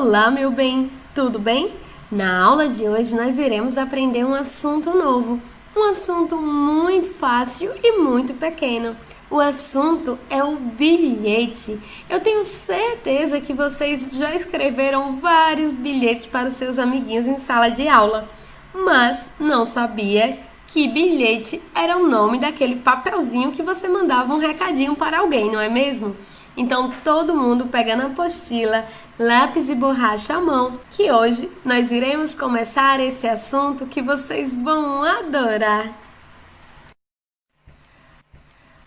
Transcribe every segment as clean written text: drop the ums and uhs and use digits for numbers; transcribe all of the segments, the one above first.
Olá, meu bem, tudo bem? Na aula de hoje nós iremos aprender um assunto novo, um assunto muito fácil e muito pequeno. O assunto é o bilhete. Eu tenho certeza que vocês já escreveram vários bilhetes para os seus amiguinhos em sala de aula, mas não sabia que bilhete era o nome daquele papelzinho que você mandava um recadinho para alguém, não é mesmo? Então, todo mundo pegando a apostila, lápis e borracha à mão, que hoje nós iremos começar esse assunto que vocês vão adorar.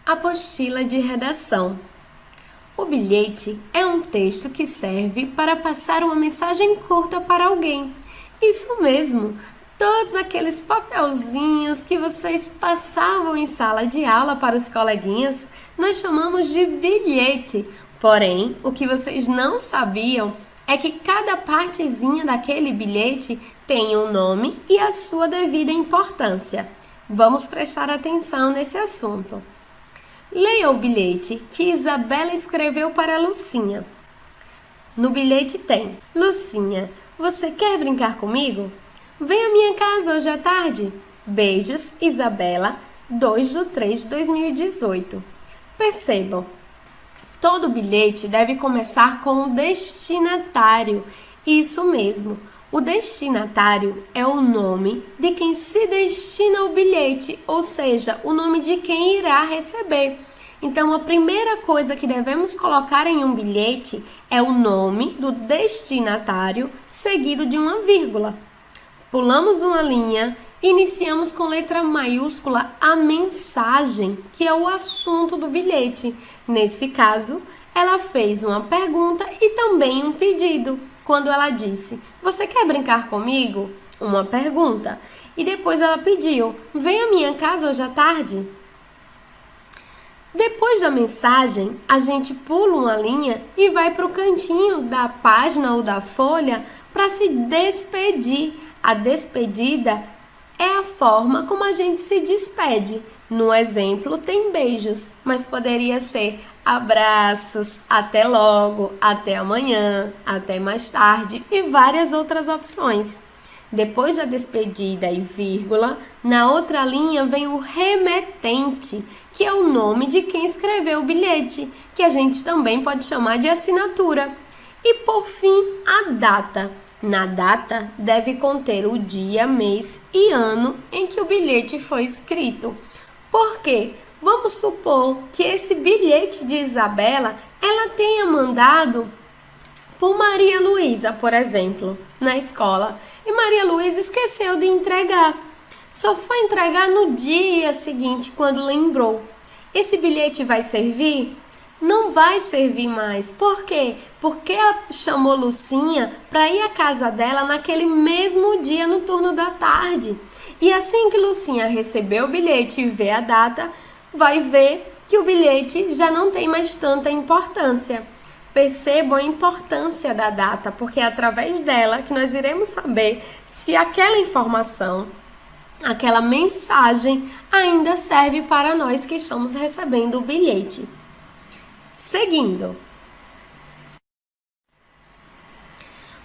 Apostila de redação. O bilhete é um texto que serve para passar uma mensagem curta para alguém. Isso mesmo! Todos aqueles papelzinhos que vocês passavam em sala de aula para os coleguinhas, nós chamamos de bilhete. Porém, o que vocês não sabiam é que cada partezinha daquele bilhete tem um nome e a sua devida importância. Vamos prestar atenção nesse assunto. Leia o bilhete que Isabela escreveu para Lucinha. No bilhete tem: Lucinha, você quer brincar comigo? Vem à minha casa hoje à tarde. Beijos, Isabela, 2/3/2018. Percebam, todo bilhete deve começar com o destinatário. Isso mesmo, o destinatário é o nome de quem se destina ao bilhete, ou seja, o nome de quem irá receber. Então, a primeira coisa que devemos colocar em um bilhete é o nome do destinatário, seguido de uma vírgula. Pulamos uma linha, iniciamos com letra maiúscula a mensagem, que é o assunto do bilhete. Nesse caso, ela fez uma pergunta e também um pedido, quando ela disse: você quer brincar comigo? Uma pergunta. E depois ela pediu: vem à minha casa hoje à tarde. Depois da mensagem, a gente pula uma linha e vai para o cantinho da página ou da folha para se despedir. A despedida é a forma como a gente se despede. No exemplo, tem beijos, mas poderia ser abraços, até logo, até amanhã, até mais tarde e várias outras opções. Depois da despedida e vírgula, na outra linha vem o remetente, que é o nome de quem escreveu o bilhete, que a gente também pode chamar de assinatura. E por fim, a data. Na data, deve conter o dia, mês e ano em que o bilhete foi escrito. Por quê? Vamos supor que esse bilhete de Isabela, ela tenha mandado por Maria Luísa, por exemplo, na escola. E Maria Luísa esqueceu de entregar. Só foi entregar no dia seguinte, quando lembrou. Esse bilhete vai servir? Não vai servir mais. Por quê? Porque ela chamou Lucinha para ir à casa dela naquele mesmo dia no turno da tarde. E assim que Lucinha receber o bilhete e ver a data, vai ver que o bilhete já não tem mais tanta importância. Percebam a importância da data, porque é através dela que nós iremos saber se aquela informação, aquela mensagem ainda serve para nós que estamos recebendo o bilhete. Seguindo,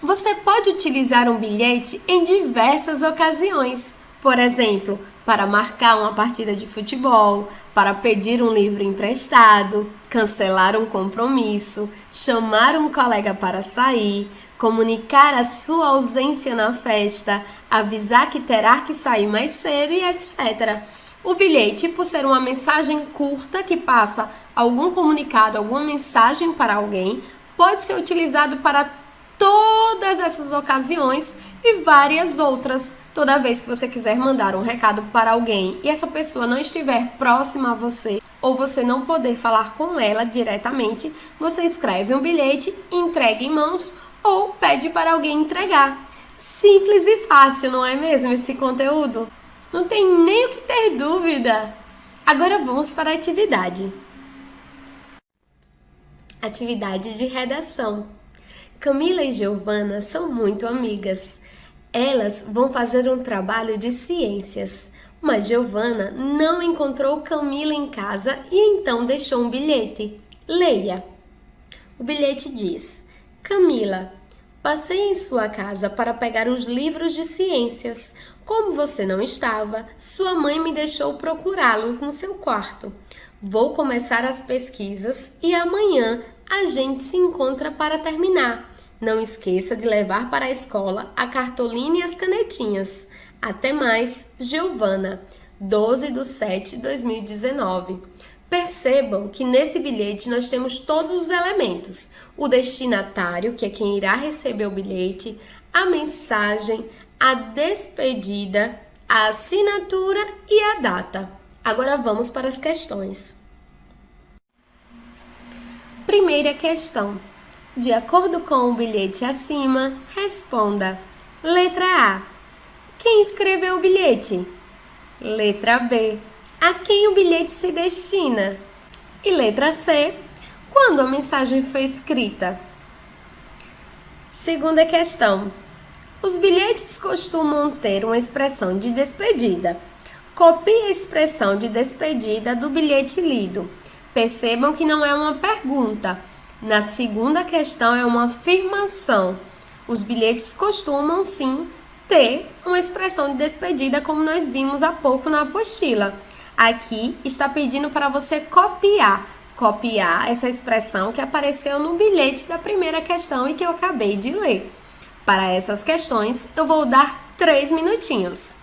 você pode utilizar um bilhete em diversas ocasiões. Por exemplo, para marcar uma partida de futebol, para pedir um livro emprestado, cancelar um compromisso, chamar um colega para sair, comunicar a sua ausência na festa, avisar que terá que sair mais cedo e etc. O bilhete, por ser uma mensagem curta que passa algum comunicado, alguma mensagem para alguém, pode ser utilizado para todas essas ocasiões e várias outras. Toda vez que você quiser mandar um recado para alguém e essa pessoa não estiver próxima a você, ou você não poder falar com ela diretamente, você escreve um bilhete, entrega em mãos ou pede para alguém entregar. Simples e fácil, não é mesmo, esse conteúdo? Não tem nem o que ter dúvida. Agora vamos para a atividade. Atividade de redação. Camila e Giovana são muito amigas. Elas vão fazer um trabalho de ciências, mas Giovana não encontrou Camila em casa e então deixou um bilhete. Leia. O bilhete diz: Camila, Passei em sua casa para pegar os livros de ciências. Como você não estava, sua mãe me deixou procurá-los no seu quarto. Vou começar as pesquisas e amanhã a gente se encontra para terminar. Não esqueça de levar para a escola a cartolina e as canetinhas. Até mais, Giovana, 12/7/2019. Percebam que nesse bilhete nós temos todos os elementos: o destinatário, que é quem irá receber o bilhete, a mensagem, a despedida, a assinatura e a data. Agora vamos para as questões. Primeira questão. De acordo com o bilhete acima, responda. Letra A. Quem escreveu o bilhete? Letra B. A quem o bilhete se destina? E letra C. Quando a mensagem foi escrita? Segunda questão. Os bilhetes costumam ter uma expressão de despedida. Copie a expressão de despedida do bilhete lido. Percebam que não é uma pergunta. Na segunda questão é uma afirmação. Os bilhetes costumam, sim, ter uma expressão de despedida, como nós vimos há pouco na apostila. Aqui está pedindo para você copiar essa expressão que apareceu no bilhete da primeira questão e que eu acabei de ler. Para essas questões, eu vou dar 3 minutinhos.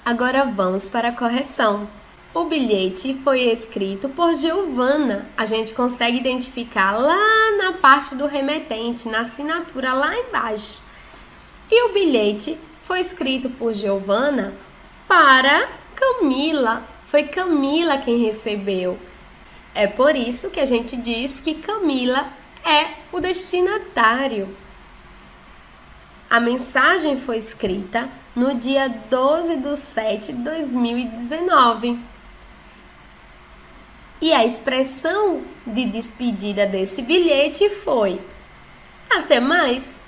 Agora vamos para a correção. O bilhete foi escrito por Giovana. A gente consegue identificar lá na parte do remetente, na assinatura lá embaixo. E o bilhete foi escrito por Giovana para Camila. Foi Camila quem recebeu. É por isso que a gente diz que Camila é o destinatário. A mensagem foi escrita no dia 12/7/2019. E a expressão de despedida desse bilhete foi: até mais.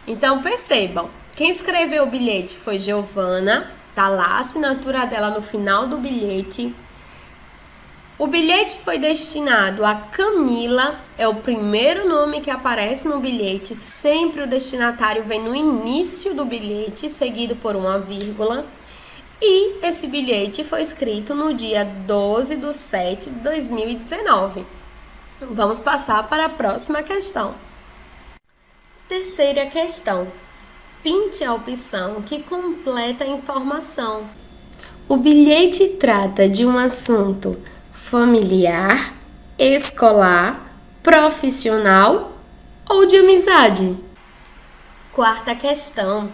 Então percebam, quem escreveu o bilhete foi Giovana, tá lá a assinatura dela no final do bilhete. O bilhete foi destinado a Camila, é o primeiro nome que aparece no bilhete, sempre o destinatário vem no início do bilhete, seguido por uma vírgula. E esse bilhete foi escrito no dia 12/7/2019. Vamos passar para a próxima questão. Terceira questão. Pinte a opção que completa a informação. O bilhete trata de um assunto familiar, escolar, profissional ou de amizade? Quarta questão.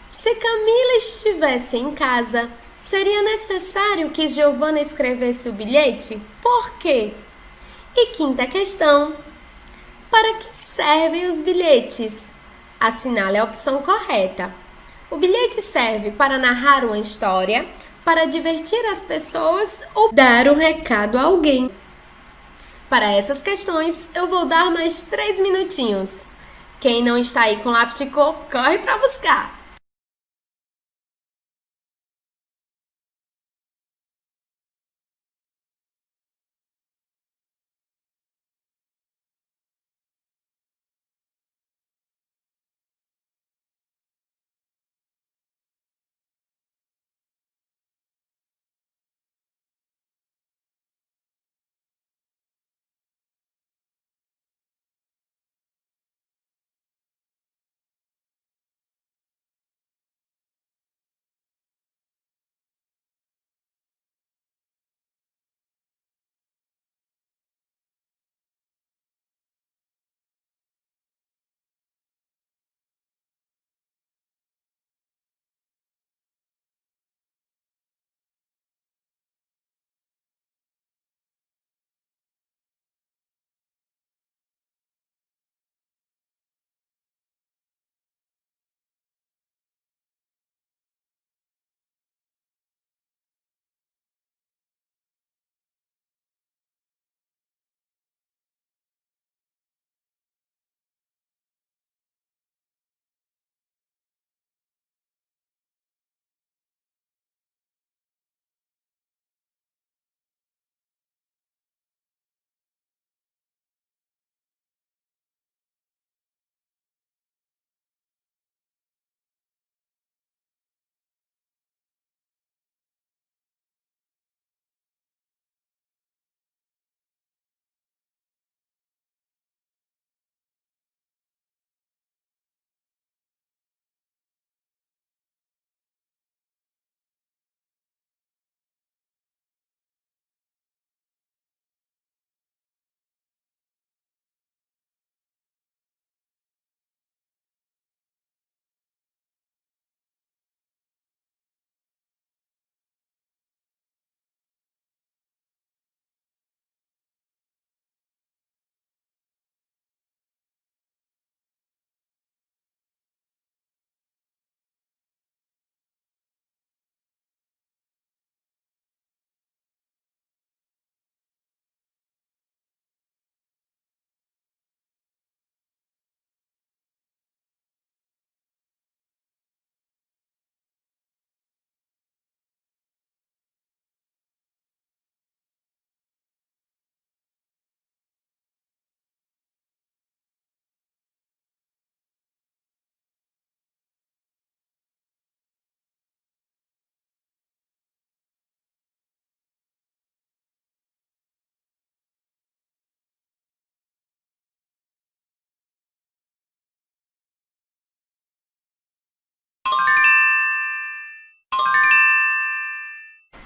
Se Camila estivesse em casa, seria necessário que Giovana escrevesse o bilhete? Por quê? E quinta questão. Para que servem os bilhetes? Assinale a opção correta. O bilhete serve para narrar uma história, para divertir as pessoas ou dar um recado a alguém. Para essas questões, eu vou dar mais 3 minutinhos. Quem não está aí com lápis de cor, corre para buscar.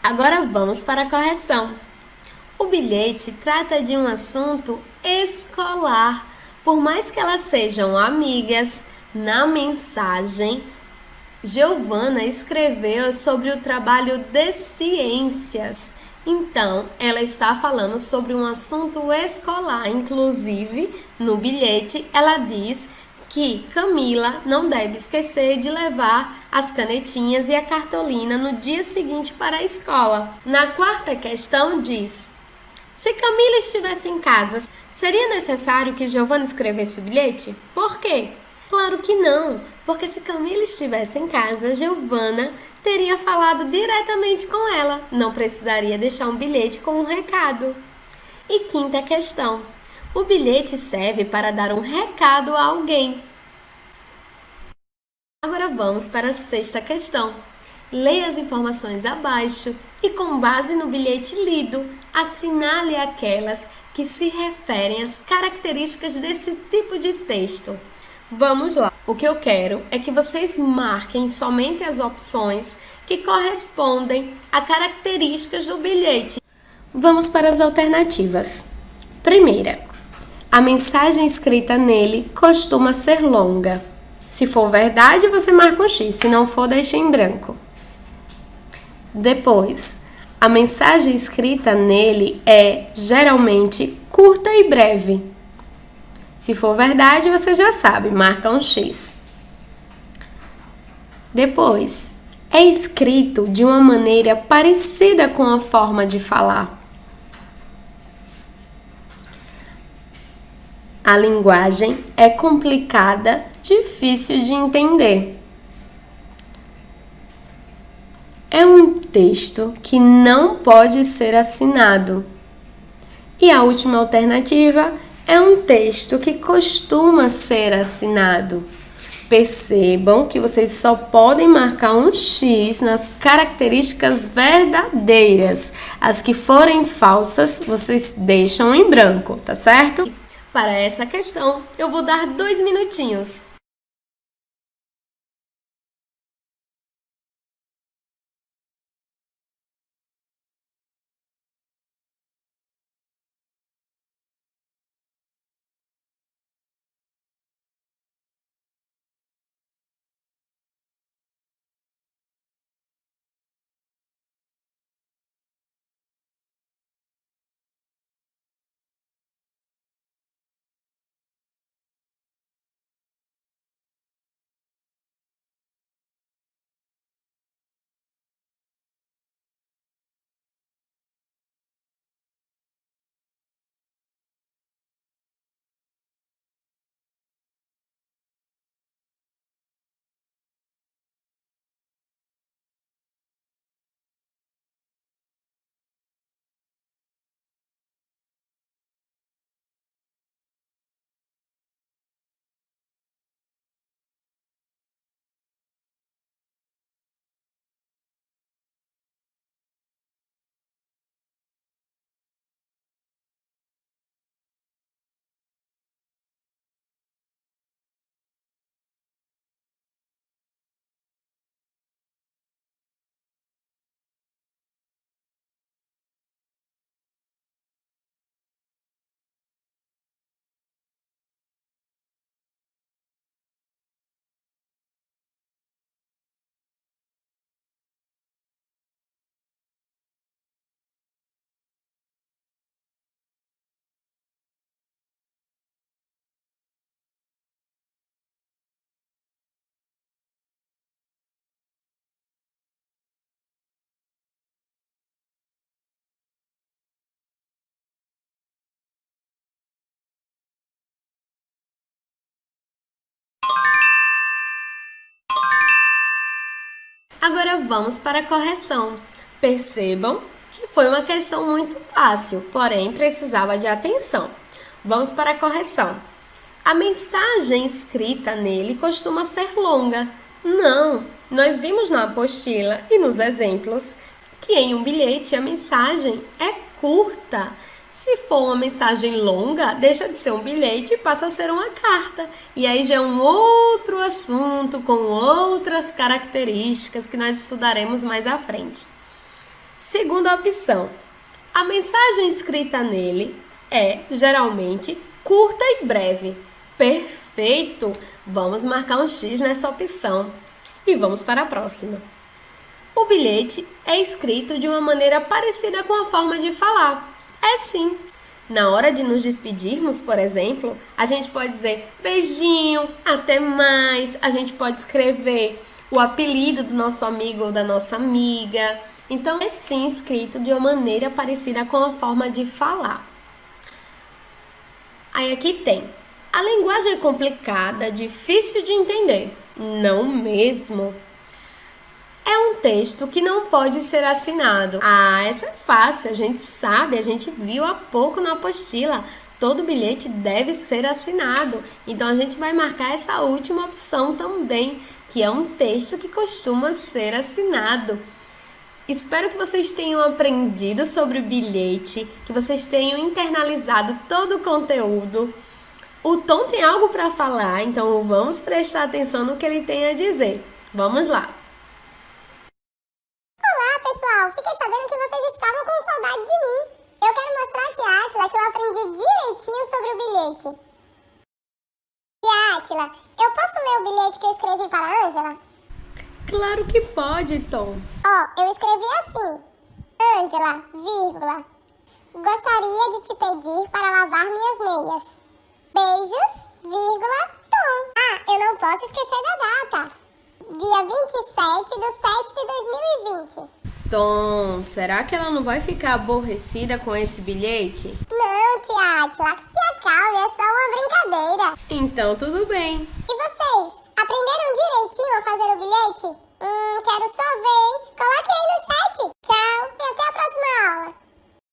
Agora vamos para a correção. O bilhete trata de um assunto escolar. Por mais que elas sejam amigas, na mensagem, Giovana escreveu sobre o trabalho de ciências. Então, ela está falando sobre um assunto escolar. Inclusive, no bilhete, ela diz que Camila não deve esquecer de levar as canetinhas e a cartolina no dia seguinte para a escola. Na quarta questão diz: se Camila estivesse em casa, seria necessário que Giovana escrevesse o bilhete? Por quê? Claro que não, porque se Camila estivesse em casa, Giovana teria falado diretamente com ela, não precisaria deixar um bilhete com um recado. E quinta questão: o bilhete serve para dar um recado a alguém. Agora vamos para a sexta questão. Leia as informações abaixo e, com base no bilhete lido, assinale aquelas que se referem às características desse tipo de texto. Vamos lá. O que eu quero é que vocês marquem somente as opções que correspondem a características do bilhete. Vamos para as alternativas. Primeira, a mensagem escrita nele costuma ser longa. Se for verdade, você marca um X, se não for, deixa em branco. Depois, a mensagem escrita nele é geralmente curta e breve. Se for verdade, você já sabe, marca um X. Depois, é escrito de uma maneira parecida com a forma de falar. A linguagem é complicada, difícil de entender. É um texto que não pode ser assinado. E a última alternativa é um texto que costuma ser assinado. Percebam que vocês só podem marcar um X nas características verdadeiras. As que forem falsas, vocês deixam em branco, tá certo? Para essa questão, eu vou dar 2 minutinhos. Agora vamos para a correção. Percebam que foi uma questão muito fácil, porém precisava de atenção. Vamos para a correção. A mensagem escrita nele costuma ser longa. Não, nós vimos na apostila e nos exemplos que em um bilhete a mensagem é curta. Se for uma mensagem longa, deixa de ser um bilhete e passa a ser uma carta. E aí já é um outro assunto com outras características que nós estudaremos mais à frente. Segunda opção, a mensagem escrita nele é geralmente curta e breve. Perfeito! Vamos marcar um X nessa opção. E vamos para a próxima. O bilhete é escrito de uma maneira parecida com a forma de falar. É sim. Na hora de nos despedirmos, por exemplo, a gente pode dizer beijinho, até mais. A gente pode escrever o apelido do nosso amigo ou da nossa amiga. Então, é sim escrito de uma maneira parecida com a forma de falar. Aí aqui tem. A linguagem é complicada, difícil de entender. Não mesmo? É um texto que não pode ser assinado. Ah, essa é fácil, a gente sabe, a gente viu há pouco na apostila. Todo bilhete deve ser assinado. Então a gente vai marcar essa última opção também, que é um texto que costuma ser assinado. Espero que vocês tenham aprendido sobre o bilhete, que vocês tenham internalizado todo o conteúdo. O Tom tem algo para falar, então vamos prestar atenção no que ele tem a dizer. Vamos lá! Olá, pessoal! Fiquei sabendo que vocês estavam com saudade de mim. Eu quero mostrar a tia Átila que eu aprendi direitinho sobre o bilhete. Tia Átila, eu posso ler o bilhete que eu escrevi para a Ângela? Claro que pode, Tom. Eu escrevi assim. Ângela, vírgula. Gostaria de te pedir para lavar minhas meias. Beijos, vírgula, Tom. Eu não posso esquecer da data. Dia 27/7/2020. Tom, será que ela não vai ficar aborrecida com esse bilhete? Não, tia Átila, se acalme, é só uma brincadeira. Então tudo bem. E vocês, aprenderam direitinho a fazer o bilhete?